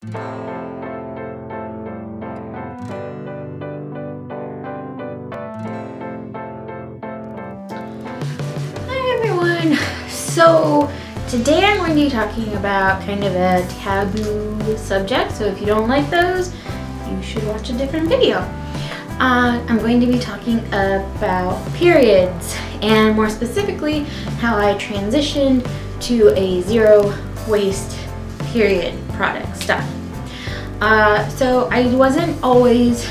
Hi everyone! So today I'm going to be talking about kind of a taboo subject, so if you don't like those, you should watch a different video. I'm going to be talking about periods, and more specifically how I transitioned to a zero waste period product stuff. So I wasn't always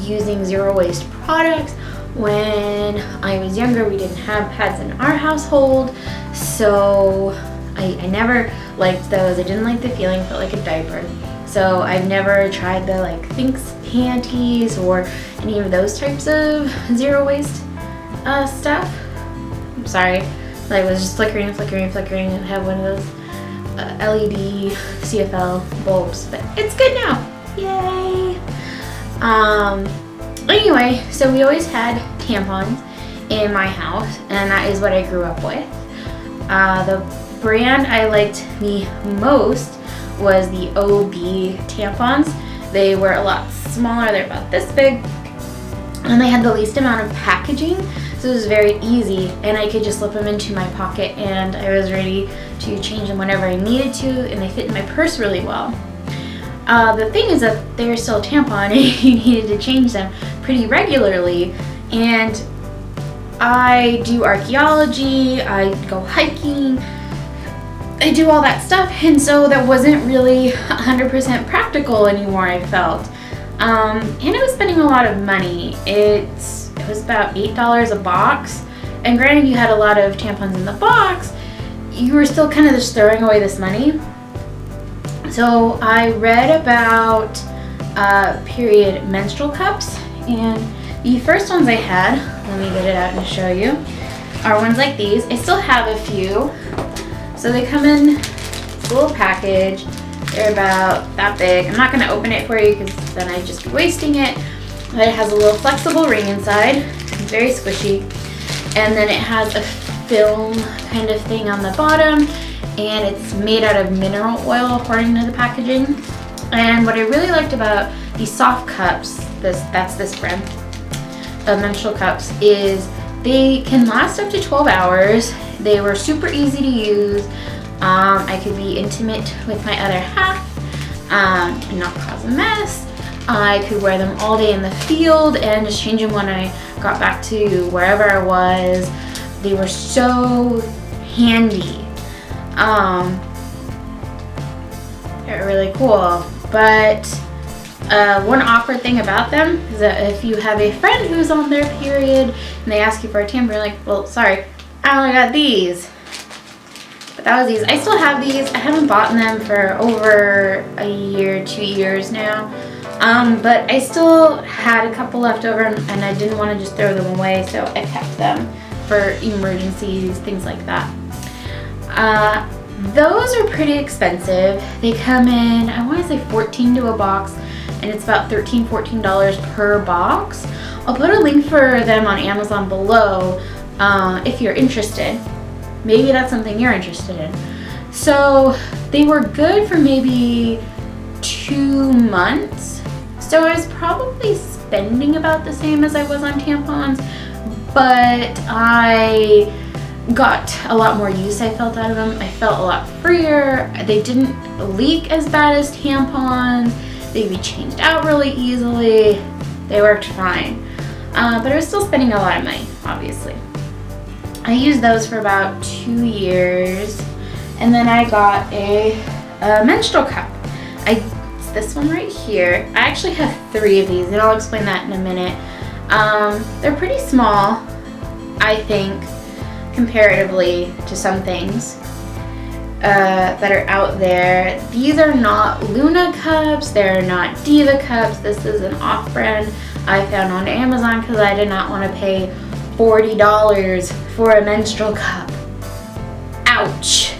using zero waste products. When I was younger, we didn't have pads in our household, so I never liked those. I didn't like the feeling, felt like a diaper. So I've never tried the like Thinx panties or any of those types of zero waste stuff. I'm sorry, I was just flickering and have one of those LED CFL bulbs, but it's good now. Yay! Anyway, so we always had tampons in my house, and that is what I grew up with. The brand I liked the most was the OB tampons. They were a lot smaller, they're about this big, and they had the least amount of packaging, so it was very easy, and I could just slip them into my pocket and I was ready to change them whenever I needed to, and they fit in my purse really well. The thing is that they're still a tampon and you needed to change them pretty regularly, and I do archaeology, I go hiking, I do all that stuff, and so that wasn't really 100% practical anymore, I felt. And I was spending a lot of money. It was about $8 a box, and granted you had a lot of tampons in the box, you were still kind of just throwing away this money. So I read about period menstrual cups, and the first ones I had, let me get it out and show you, are ones like these. I still have a few. So they come in this little package. They're about that big. I'm not going to open it for you because then I'd just be wasting it. But it has a little flexible ring inside. It's very squishy. And then it has a film kind of thing on the bottom, and it's made out of mineral oil according to the packaging. And what I really liked about these soft cups, that's this brand of menstrual cups, is they can last up to 12 hours. They were super easy to use. I could be intimate with my other half and not cause a mess. I could wear them all day in the field and just change them when I got back to wherever I was. They were so handy. They're really cool. But one awkward thing about them is that if you have a friend who's on their period and they ask you for a tampon, you're like, well, sorry, I only got these. But that was these. I still have these. I haven't bought them for over a year, 2 years now. But I still had a couple left over, and I didn't want to just throw them away, so I kept them for emergencies, things like that. Those are pretty expensive. They come in, I want to say 14 to a box, and it's about $13, $14 per box. I'll put a link for them on Amazon below if you're interested. Maybe that's something you're interested in. So they were good for maybe 2 months. So I was probably spending about the same as I was on tampons, but I got a lot more use I felt out of them. I felt a lot freer. They didn't leak as bad as tampons. They could be changed out really easily. They worked fine. But I was still spending a lot of money, obviously. I used those for about 2 years, and then I got a menstrual cup. It's this one right here. I actually have 3 of these, and I'll explain that in a minute. They're pretty small, I think, comparatively to some things that are out there. These are not Luna cups, they're not Diva cups. This is an off-brand I found on Amazon because I did not want to pay $40 for a menstrual cup. Ouch.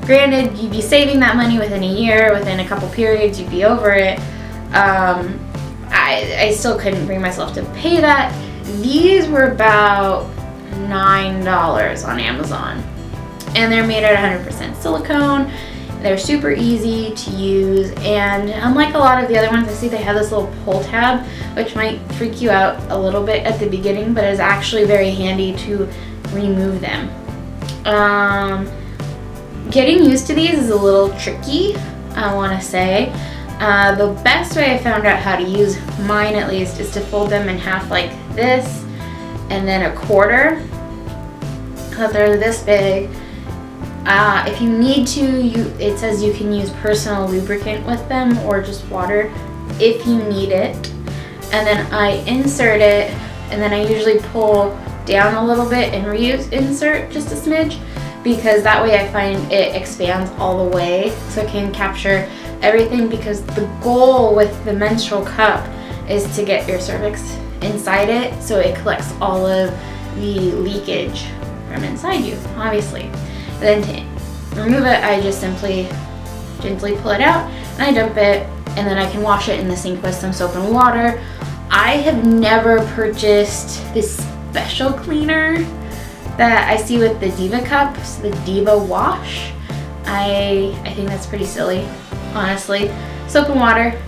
Granted, you'd be saving that money within a year, within a couple periods, you'd be over it. I still couldn't bring myself to pay that. These were about $9 on Amazon. And they're made out of 100% silicone. They're super easy to use, and unlike a lot of the other ones, I see they have this little pull tab, which might freak you out a little bit at the beginning, but is actually very handy to remove them. Getting used to these is a little tricky, I want to say. The best way I found out how to use mine, at least, is to fold them in half like this, and then a quarter, so they're this big. If you need to, it says you can use personal lubricant with them or just water if you need it. And then I insert it, and then I usually pull down a little bit and reinsert just a smidge, because that way I find it expands all the way so it can capture everything, because the goal with the menstrual cup is to get your cervix inside it so it collects all of the leakage from inside you, obviously. And then to remove it, I just simply gently pull it out and I dump it, and then I can wash it in the sink with some soap and water. I have never purchased this special cleaner that I see with the Diva cups, the Diva wash. I think that's pretty silly, honestly. Soap and water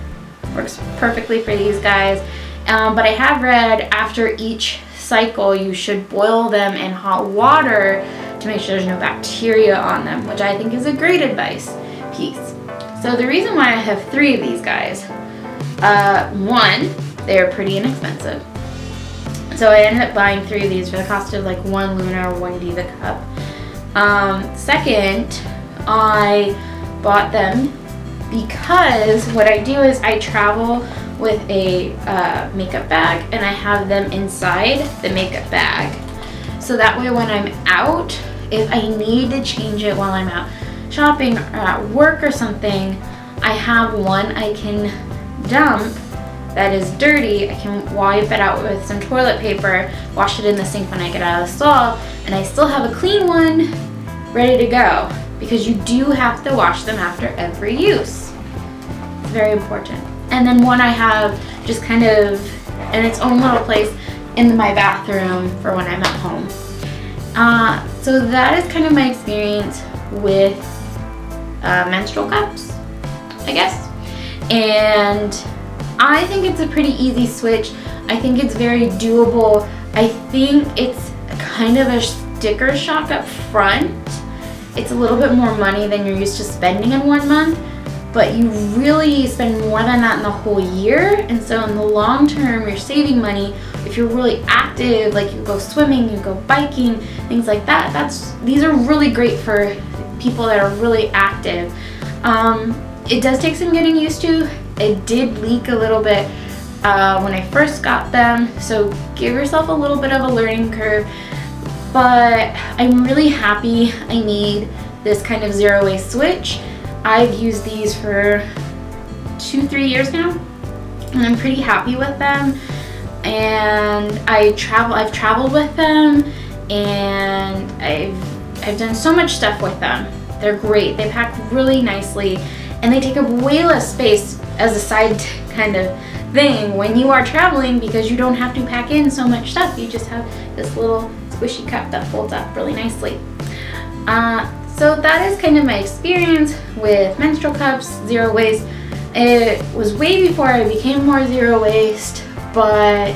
works perfectly for these guys, but I have read after each cycle you should boil them in hot water to make sure there's no bacteria on them, which I think is a great advice piece. So the reason why I have 3 of these guys, one, they're pretty inexpensive. So I ended up buying 3 of these for the cost of like 1 Luna or 1 Diva cup. Second, I bought them because what I do is I travel with a makeup bag, and I have them inside the makeup bag. So that way when I'm out, if I need to change it while I'm out shopping or at work or something, I have one I can dump that is dirty. I can wipe it out with some toilet paper, wash it in the sink when I get out of the stall, and I still have a clean one ready to go, because you do have to wash them after every use. It's very important. And then one I have just kind of in its own little place in my bathroom for when I'm at home. So that is kind of my experience with menstrual cups, I guess. And I think it's a pretty easy switch. I think it's very doable. I think it's kind of a sticker shock up front. It's a little bit more money than you're used to spending in 1 month, but you really spend more than that in the whole year. And so in the long term, you're saving money. If you're really active, like you go swimming, you go biking, things like that, these are really great for people that are really active. It does take some getting used to. It did leak a little bit when I first got them, so give yourself a little bit of a learning curve. But I'm really happy I made this kind of zero waste switch. I've used these for 2-3 years now, and I'm pretty happy with them. And I've traveled with them, and I've done so much stuff with them. They're great. They pack really nicely, and they take up way less space as a side kind of thing when you are traveling, because you don't have to pack in so much stuff. You just have this little squishy cup that folds up really nicely. So that is kind of my experience with menstrual cups, zero waste. It was way before I became more zero waste, but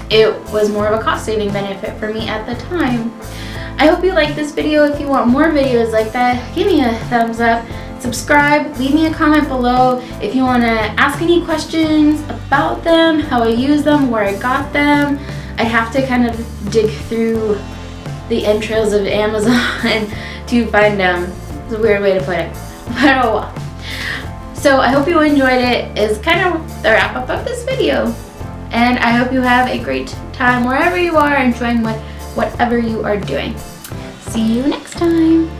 it was more of a cost-saving benefit for me at the time. I hope you liked this video. If you want more videos like that, give me a thumbs up, subscribe, leave me a comment below. If you want to ask any questions about them, how I use them, where I got them, I'd have to kind of dig through the entrails of Amazon to find them. It's a weird way to put it, but oh well. So I hope you enjoyed it. It's kind of the wrap up of this video, and I hope you have a great time wherever you are, enjoying whatever you are doing. See you next time.